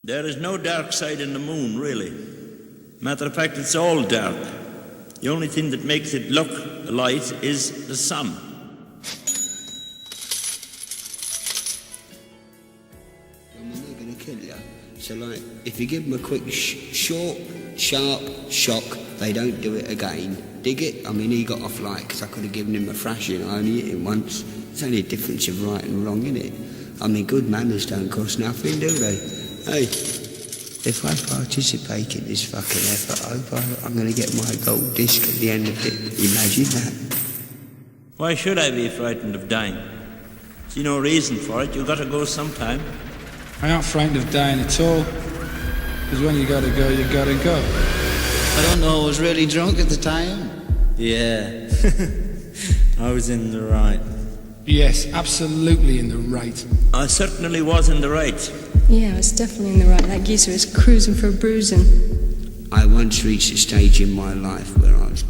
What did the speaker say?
There is no dark side in the moon, really. Matter of fact, it's all dark. The only thing that makes it look light is the sun. They're going to kill you. So, like, if you give them a quick, short, sharp shock, they don't do it again. Dig it? I mean, he got off light because I could have given him a thrashing. I only hit him once. It's only a difference of right and wrong, isn't it? I mean, good manners don't cost nothing, do they? Hey, if I participate in this fucking effort, I hope I'm going to get my gold disc at the end of it. Imagine that. Why should I be frightened of dying? See no reason for it. You've got to go sometime. I'm not frightened of dying at all. Because when you gotta go, you gotta go. I don't know, I was really drunk at the time. Yeah, I was in the right. Yes, absolutely in the right. I certainly was in the right. Yeah, I was definitely in the right. That geezer was cruising for a bruising. I once reached a stage in my life where I was